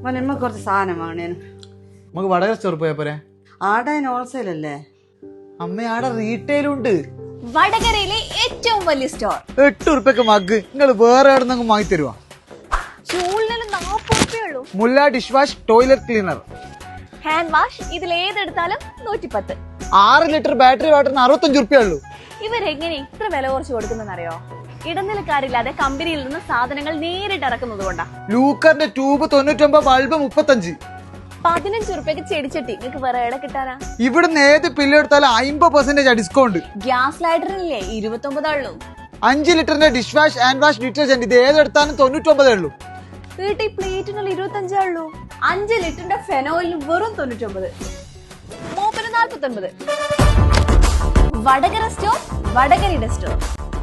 മോനെ കുറച്ച് സാധനം വാങ്ങണേനു. നമുക്ക് വടകര സ്റ്റോർ പോയാ പോരെ? ആടെ ഹോൾസെയിൽ അല്ലേ അമ്മ? ആടെ റീറ്റെയിലും ഉണ്ട്. വടകരയിലെ ഏറ്റവും വലിയ സ്റ്റോർ. 8 ഉറുപ്പ്യക്ക് മഗ് നിങ്ങൾ വേറെ എവിടെ നിന്ന് വാങ്ങി തരുവാ? ചൂളിന് 40 രൂപയുള്ളൂ. മുല്ല dish wash toilet cleaner, hand wash ഇതിൽ ഏതെടുത്താലും 110. 6 ലിറ്റർ ബാറ്ററി വാട്ടറിന് 65 ഉറുപ്പ്യുള്ളൂ. ഇവരെങ്ങനെ ഇത്ര വില കുറച്ച് കൊടുക്കുന്നറിയോ? ഇടനിലക്കാരില്ലാതെ കമ്പനിയിൽ നിന്ന് സാധനങ്ങൾ നേരിട്ട് ഇറക്കുന്നത് കൊണ്ടാ. ലൂക്കറിന്റെ ട്യൂബ് 99, ബൾബ് 35. 15 രൂപയ്ക്ക് ചെടിച്ചട്ടി നിങ്ങൾക്ക് വേറെ എവിടെ കിട്ടാനാ? ഇവിടുന്ന് ഏത് പില്ല് എടുത്താലും 50% ഡിസ്കൗണ്ട്. ഗ്യാസ് ലൈറ്ററിനില്ലേ 29 ഉള്ളൂ. 5 ലിറ്ററിന്റെ dish wash hand wash detergent ഇത് ഏതെടുത്താലും 99 ഉള്ളൂ. വീട്ടിൽ പ്ലേറ്റിനുള്ള 25 ഉള്ളൂ. 5 ലിറ്ററിന്റെ ഫെനോയിലിന് വെറും 99. മൂപ്പിന് 49. വടകര സ്റ്റോർ, വടകരയുടെ സ്റ്റോർ.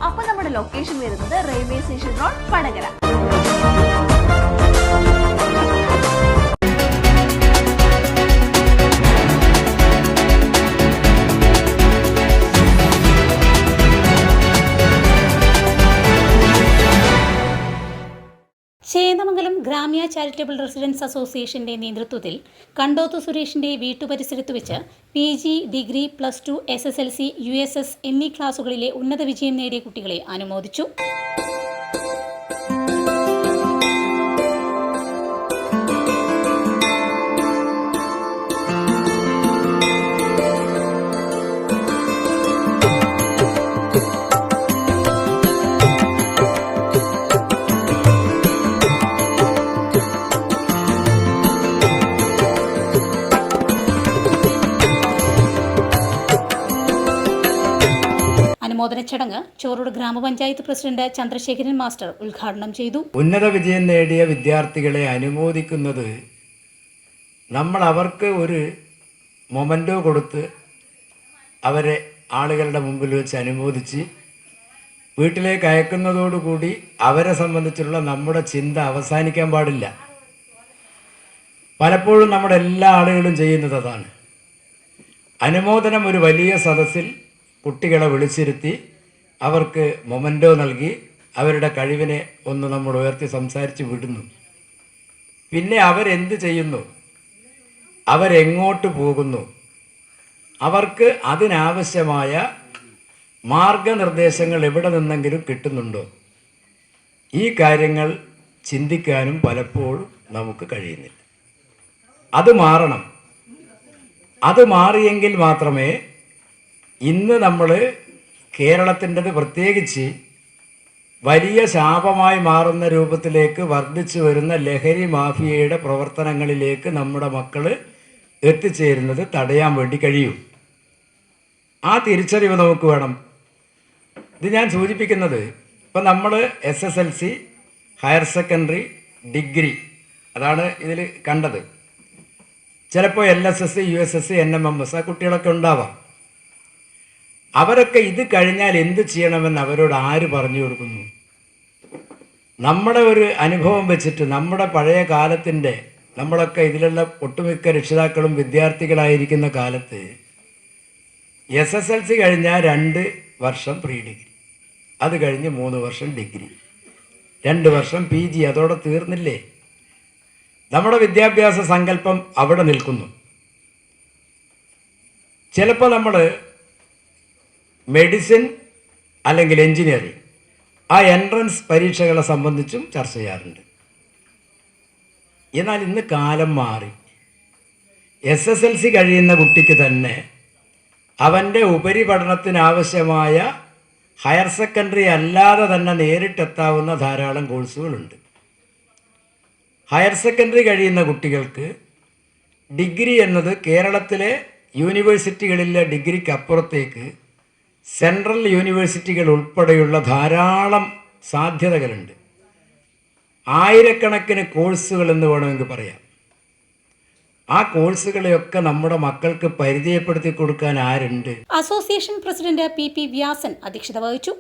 അപ്പൊ നമ്മുടെ ലൊക്കേഷൻ വരുന്നത് railway station road, Vadakara. Chendamangalam Gramya charitable residence അസോസിയേഷന്റെ നേതൃത്വത്തിൽ കണ്ടോത്ത് സുരേഷിന്റെ വീട്ടുപരിസരത്ത് വെച്ച് PG, ഡിഗ്രി, +2, SSLC, USS എന്നീ ക്ലാസുകളിലെ ഉന്നത വിജയം നേടിയ കുട്ടികളെ അനുമോദിച്ചു. അനുമോദന ചടങ്ങ് ചോറോട് ഗ്രാമപഞ്ചായത്ത് പ്രസിഡന്റ് ചന്ദ്രശേഖരൻ മാസ്റ്റർ ഉദ്ഘാടനം ചെയ്തു. ഉന്നത വിജയം നേടിയ വിദ്യാർത്ഥികളെ അനുമോദിക്കുന്നത് നമ്മൾ അവർക്ക് ഒരു മൊമെന്റോ കൊടുത്ത് അവരെ ആളുകളുടെ മുമ്പിൽ വെച്ച് അനുമോദിച്ച് വീട്ടിലേക്ക് അയക്കുന്നതോടുകൂടി അവരെ സംബന്ധിച്ചുള്ള നമ്മുടെ ചിന്ത അവസാനിക്കാൻ പാടില്ല. പലപ്പോഴും നമ്മുടെ എല്ലാ ആളുകളും ചെയ്യുന്നത് അതാണ്. അനുമോദനം ഒരു വലിയ സദസ്സിൽ കുട്ടികളെ വിളിച്ചിരുത്തി അവർക്ക് മൊമെന്റോ നൽകി അവരുടെ കഴിവിനെ ഒന്ന് നമ്മൾ ഉയർത്തി സംസാരിച്ച് വിടുന്നു. പിന്നെ അവരെന്ത് ചെയ്യുന്നു, അവരെങ്ങോട്ട് പോകുന്നു, അവർക്ക് അതിനാവശ്യമായ മാർഗനിർദ്ദേശങ്ങൾ എവിടെ നിന്നെങ്കിലും കിട്ടുന്നുണ്ടോ, ഈ കാര്യങ്ങൾ ചിന്തിക്കാനും പലപ്പോഴും നമുക്ക് കഴിയുന്നില്ല. അത് മാറണം. അത് മാറിയെങ്കിൽ മാത്രമേ ഇന്ന് നമ്മൾ കേരളത്തിൻ്റെത് പ്രത്യേകിച്ച് വലിയ ശാപമായി മാറുന്ന രൂപത്തിലേക്ക് വർദ്ധിച്ചു വരുന്ന ലഹരി മാഫിയയുടെ പ്രവർത്തനങ്ങളിലേക്ക് നമ്മുടെ മക്കൾ എത്തിച്ചേരുന്നത് തടയാൻ വേണ്ടി കഴിയും. ആ തിരിച്ചറിവ് നമുക്ക് വേണം. ഇത് ഞാൻ സൂചിപ്പിക്കുന്നത് ഇപ്പം നമ്മൾ SSLC, ഹയർ സെക്കൻഡറി, ഡിഗ്രി അതാണ് ഇതിൽ കണ്ടത്. ചിലപ്പോൾ LSS, USS, NMMS ആ കുട്ടികളൊക്കെ ഉണ്ടാവാം. അവരൊക്കെ ഇത് കഴിഞ്ഞാൽ എന്ത് ചെയ്യണമെന്ന് അവരോട് ആര് പറഞ്ഞു കൊടുക്കുന്നു? നമ്മുടെ ഒരു അനുഭവം വെച്ചിട്ട് നമ്മുടെ പഴയ കാലത്തിൻ്റെ നമ്മളൊക്കെ ഇതിലുള്ള ഒട്ടുമിക്ക രക്ഷിതാക്കളും വിദ്യാർത്ഥികളായിരിക്കുന്ന കാലത്ത് SSLC കഴിഞ്ഞാൽ 2 വർഷം പ്രീ ഡിഗ്രി, അത് കഴിഞ്ഞ് 3 വർഷം ഡിഗ്രി, 2 വർഷം PG, അതോടെ തീർന്നില്ലേ? നമ്മുടെ വിദ്യാഭ്യാസ സങ്കല്പം അവിടെ നിൽക്കുന്നു. ചിലപ്പോൾ നമ്മൾ മെഡിസിൻ അല്ലെങ്കിൽ എൻജിനീയറിംഗ് ആ എൻട്രൻസ് പരീക്ഷകളെ സംബന്ധിച്ചും ചർച്ച ചെയ്യാറുണ്ട്. എന്നാൽ ഇന്ന് കാലം മാറി. SSLC കഴിയുന്ന കുട്ടിക്ക് തന്നെ അവൻ്റെ ഉപരിപഠനത്തിനാവശ്യമായ ഹയർ സെക്കൻഡറി അല്ലാതെ തന്നെ നേരിട്ടെത്താവുന്ന ധാരാളം കോഴ്സുകളുണ്ട്. ഹയർ സെക്കൻഡറി കഴിയുന്ന കുട്ടികൾക്ക് ഡിഗ്രി എന്നത് കേരളത്തിലെ യൂണിവേഴ്സിറ്റികളിലെ ഡിഗ്രിക്ക് അപ്പുറത്തേക്ക് സെൻട്രൽ യൂണിവേഴ്സിറ്റികൾ ഉൾപ്പെടെയുള്ള ധാരാളം സാധ്യതകളുണ്ട്. ആയിരക്കണക്കിന് കോഴ്സുകൾ എന്ന് വേണമെങ്കിൽ പറയാം. ആ കോഴ്സുകളെയൊക്കെ നമ്മുടെ മക്കൾക്ക് പരിചയപ്പെടുത്തി കൊടുക്കാൻ ആരുണ്ട്? അസോസിയേഷൻ പ്രസിഡന്റ് PP വ്യാസൻ അധ്യക്ഷത വഹിച്ചു.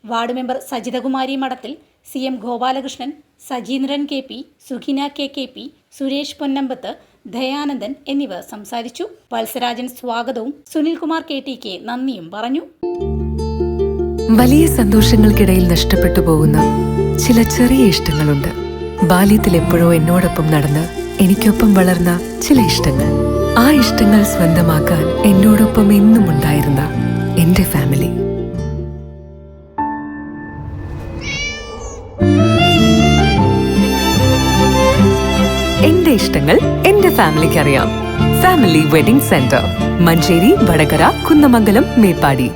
വാർഡ് മെമ്പർ സജിതകുമാരി മഠത്തിൽ, CM Gopalakrishnan, Sajeendran KP, സുഖിന KKP, Suresh Ponnambath, Dayanandan എന്നിവർ സംസാരിച്ചു. വത്സരാജൻ സ്വാഗതവും സുനിൽകുമാർ KTK നന്ദിയും പറഞ്ഞു. വലിയ സന്തോഷങ്ങൾക്കിടയിൽ നഷ്ടപ്പെട്ടു പോകുന്ന ചില ചെറിയ ഇഷ്ടങ്ങളുണ്ട്. ബാല്യത്തിൽ എപ്പോഴോ എന്നോടൊപ്പം നടന്ന് എനിക്കൊപ്പം വളർന്ന ചില ഇഷ്ടങ്ങൾ. ആ ഇഷ്ടങ്ങൾ സ്വന്തമാക്കാൻ എന്നോടൊപ്പം എന്നും ഉണ്ടായിരുന്ന എന്റെ ഫാമിലി. എന്റെ ഇഷ്ടങ്ങൾ എന്റെ ഫാമിലിക്ക് അറിയാം. Family wedding centre, Manjeri, Vadakara, Kunnamangalam, Meppadi.